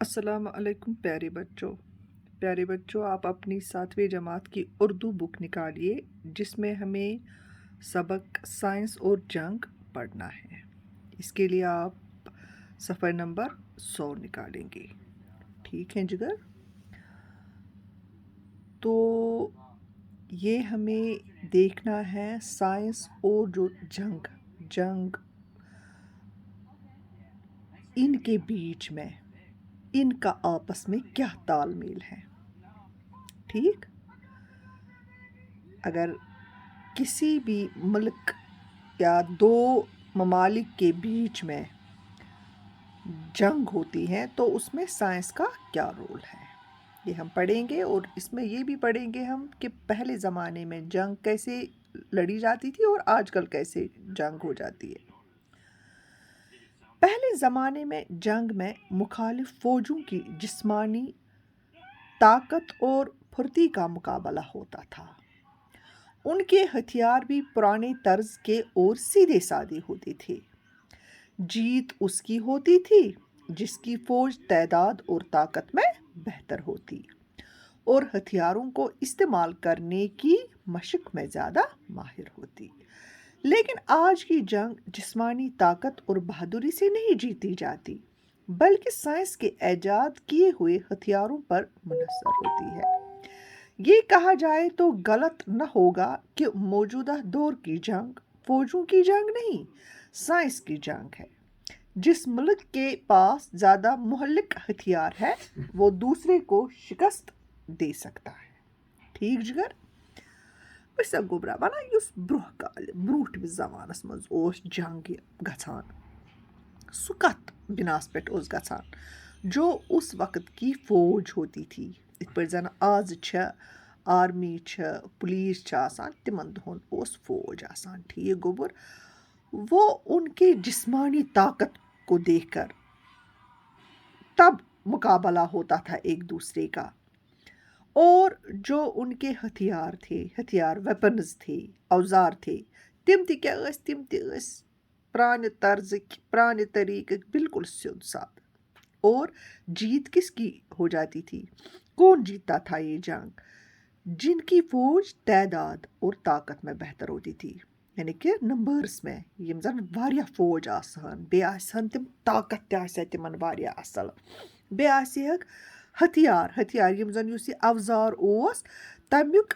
अस्सलाम वालेकुम प्यारे बच्चों आप अपनी 7वीं जमात की उर्दू बुक निकालिए जिसमें हमें सबक साइंस और जंग पढ़ना है। इसके लिए आप सफ़र नंबर 100 निकालेंगे। ठीक है जिगर। तो ये हमें देखना है साइंस और जो जंग जंग इनके बीच में इनका आपस में क्या तालमेल है। ठीक, अगर किसी भी मुल्क या दो ममालिक के बीच में जंग होती है तो उसमें साइंस का क्या रोल है, ये हम पढ़ेंगे। और इसमें ये भी पढ़ेंगे हम कि पहले ज़माने में जंग कैसे लड़ी जाती थी और आजकल कैसे जंग हो जाती है। पहले ज़माने में जंग में मुखालिफ फ़ौजों की जिस्मानी ताकत और फुर्ती का मुकाबला होता था। उनके हथियार भी पुराने तर्ज के और सीधे साधे होते थे। जीत उसकी होती थी जिसकी फौज तादाद और ताकत में बेहतर होती और हथियारों को इस्तेमाल करने की मशक में ज़्यादा माहिर होती। लेकिन आज की जंग जिस्मानी ताकत और बहादुरी से नहीं जीती जाती बल्कि साइंस के ऐजाद किए हुए हथियारों पर मुनहसर होती है। ये कहा जाए तो गलत न होगा कि मौजूदा दौर की जंग फौजों की जंग नहीं, साइंस की जंग है। जिस मुल्क के पास ज़्यादा मुहल्लिक हथियार है वो दूसरे को शिकस्त दे सकता है। ठीक जिगर। वैसे गोबरा बना युस ब्रोह काल ब्रूठ ज़मानस मज ओस जंग गछान सु कत बिनास पे ओस गछान जो उस वक्त की फौज होती थी। इत पर जन आज आर्मी पुलिस तिमन दोहन ओस फौज आसान। ठीक गोबर, वो उनके जिस्मानी ताकत को देखकर तब मुकाबला होता था एक दूसरे का। और जो उनके हथियार वेपन्स थे, औजार थे, तिम ति क्या ٲسۍ, तिम ति ٲسۍ पुराने तर्ज़ पुराने तरीके बिल्कुल सिद्ध साद। और जीत किसकी हो जाती थी, कौन जीतता था ये जंग, जिनकी फौज तादाद और ताकत में बेहतर होती थी, यानी कि नंबर्स में यम जन वारिया फौज आसान बे आसन तिम ताकत ते आसे तिमन वारिया असल बे आसेक हथियार यम जन युस ये अवजार ओस तमिक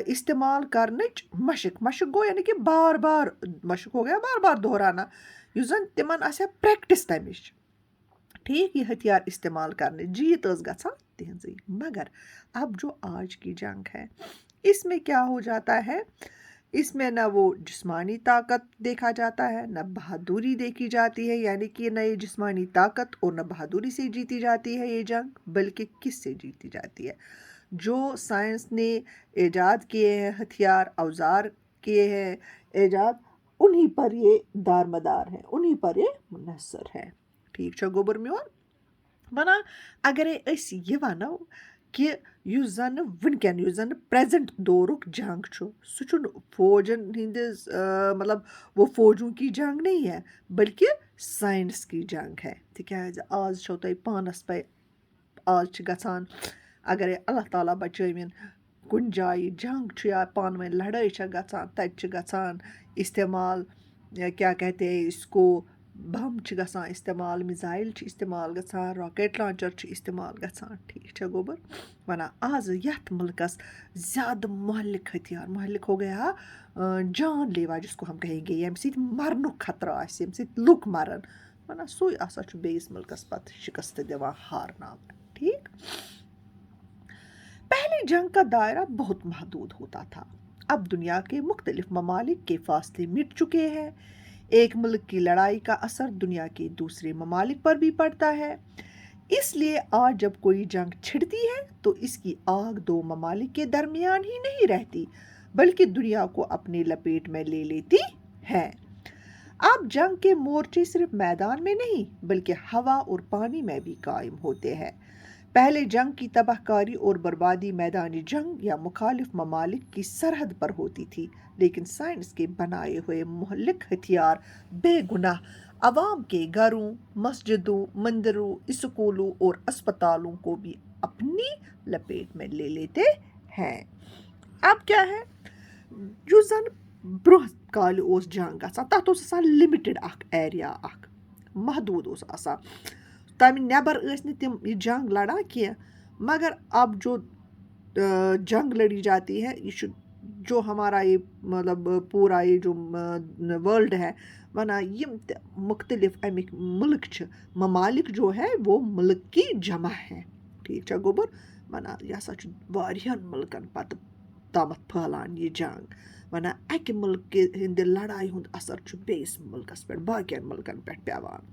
इस्तेमाल करनच मशक गो, यानी कि बार बार मशक हो गया, बार बार दोहराना युस जन तिमन आसे प्रैक्टिस तमिश। ठीक, ये हथियार इस्तेमाल करने जीत गछान तिहंजी। मगर अब जो आज की जंग है इसमें क्या हो जाता है, इसमें न वो जिस्मानी ताकत देखा जाता है न बहादुरी देखी जाती है, यानी कि न ये जिस्मानी ताकत और न बहादुरी से जीती जाती है ये जंग, बल्कि किससे जीती जाती है, जो साइंस ने ईजाद किए हैं हथियार औजार किए हैं ईजाद, उन्हीं पर ये दारमदार है, उन्हीं पर ये मुनहसर है। ठीक छ गोबर मियोन वना अगर ये वनो कि युस जन वनकन युस जन प्रेजेंट दौरुक जंग सु फौजन हिंदिस मतलब वो फौजों की जंग नहीं है बल्कि साइंस की जंग है। तिकाज आज छो तय पानस पे आज छ गछान अगर अल्लाह ताला बचैमिन कुन जाय जंग छ या पान में लड़ाई छ गछान तत छ गछान इस्तेमाल क्या कहते हैं इसको, बम छ गछान इस्तेमाल, मिसाइल छ इस्तेमाल गछान, रॉकेट लॉन्चर छ इस्तेमाल गछान। ठीक छ गोबर वना आज यथ मुल्कस ज़्यादा महलिक हथियार, महलिक हो गया जानलेवा जिसको हम कहेंगे, यम सित मरनुक खतरा आसे, यम सित लुक मरन वना सुई आसा छ बेस मुल्कस पत शिकस्त दिवान हारनाव। ठीक, पहले जंग का दायरा बहुत महदूद होता था, अब दुनिया के मुख्तलिफ ममालिक के फासले मिट चुके हैं। एक मुल्क की लड़ाई का असर दुनिया के दूसरे ममालिक पर भी पड़ता है। इसलिए आज जब कोई जंग छिड़ती है तो इसकी आग दो ममालिक के दरमियान ही नहीं रहती बल्कि दुनिया को अपने लपेट में ले लेती है। अब जंग के मोर्चे सिर्फ मैदान में नहीं बल्कि हवा और पानी में भी कायम होते हैं। پہلے جنگ کی تباہ کاری اور بربادی میدانی جنگ یا مخالف ممالک کی سرحد پر ہوتی تھی، لیکن سائنس کے بنائے ہوئے مہلک ہتھیار بے گناہ عوام کے گھروں، مسجدوں، مندروں، اسکولوں اور اسپتالوں کو بھی اپنی لپیٹ میں لے لیتے ہیں۔ اب کیا ہے، جو زن برونٛہہ کالہِ اوس جنگ گژھان، تَتھ اوس آسان لِمِٹِڈ اکھ ایریا، اکھ محدوٗد اوس آسان، تَمہِ نٮ۪بر ٲسۍ نہٕ تِم یہِ جنگ لڑان کینٛہہ۔ مگر اب جو جنگ لڑی جاتی ہے، یہ چھُ جو ہمارا یہ مطلب پورا یہ جو ورلڈ ہے ونان یم تہِ مختلف امیک ملک چھِ، ممالک جو ہے وہ ملک کی جمع ہے، ٹھیک چھا گوبر، ونان یہ ہسا چھُ واریاہن ملکن پتہٕ تامتھ پھہلان یہ جنگ، ونان اکہِ ملکہِ ہٕنٛدِ لڑایہِ ہُنٛد اثر چھُ بیٚیِس ملکس پٮ۪ٹھ، باقین ملکن پٮ۪ٹھ پیوان،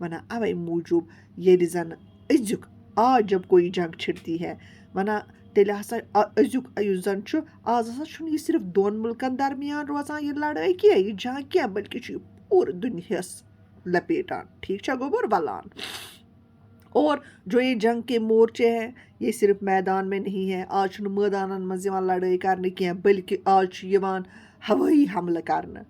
ونان اوے موٗجوٗب ییٚلہِ زن أزیُک آج جب کوئی جنگ چھڑتی ہے، ونان تیٚلہِ ہسا أزیُک یُس زن چھُ، آز ہسا چھُنہٕ یہِ صرف دۄن ملکن درمیان روزان یہ لڑٲے کینٛہہ، یہ جنگ کینٛہہ، بلکہ چھُ یہِ پوٗرٕ دُنیاہس لپیٹان، ٹھیک چھا گوبر، ولان۔ اور جو یہ جنگ کے مورچے ہیں، یہ صرف میدان میں نہیں ہے، آج چھُنہٕ مٲدانن منٛز یِوان لڑٲے کرنہٕ کینٛہہ، بلکہ آج چھُ یِوان ہوٲیی حملہٕ کرنہٕ،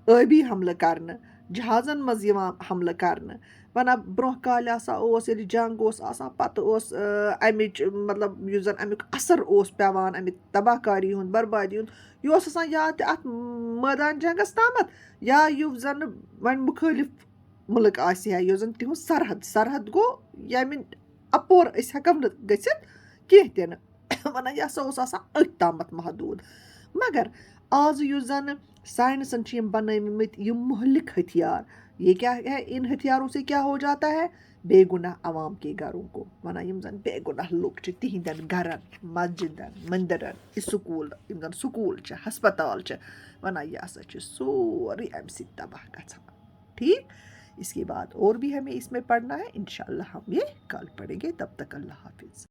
ٲبی حملہٕ کرنہٕ، جہازن منٛز یِوان حملہٕ کرنہٕ، ونان برونٛہہ کالہِ ہسا اوس ییٚلہِ جنگ اوس آسان، پتہٕ اوس امِچ مطلب یُس زن امیُک اثر اوس پیوان، امہِ تباہ کاری ہُنٛد، بربادی ہُنٛد، یہِ اوس آسان یا تہِ اتھ مٲدان جنگس تامتھ، یا یُس زن وۄنۍ مُخٲلف ملک آسہِ ہا، یۄس زن تِہُنٛز سرحد گوٚو ییٚمہِ اپور أسۍ ہٮ۪کو نہٕ گٔژھِتھ کینٛہہ تہِ نہٕ، ونان یہِ ہسا اوس آسان أتھۍ تامتھ محدوٗد۔ مگر آز یُس زن سائنسن چھِ یِم بنٲومٕتۍ یِم مہلک ہتھیار، یہ کیا ہے، ان ہتھیاروں سے کیا ہو جاتا ہے، بے گناہ عوام کے گھروں کو، ونان یم زن بے گناہ لُکھ چھِ تِہنٛدٮ۪ن گھرن، مسجدن، مندرن، سکوٗل، یم زن سکوٗل چھِ، ہسپتال چھِ، ونان یہ ہسا چھُ سورُے امہِ سۭتۍ تباہ گژھان، ٹھیک۔ اس کے بعد اور بھی ہمیں اس میں پڑھنا ہے، انشاءاللہ ہم یہ کل پڑھیں گے، تب تک اللہ حافظ۔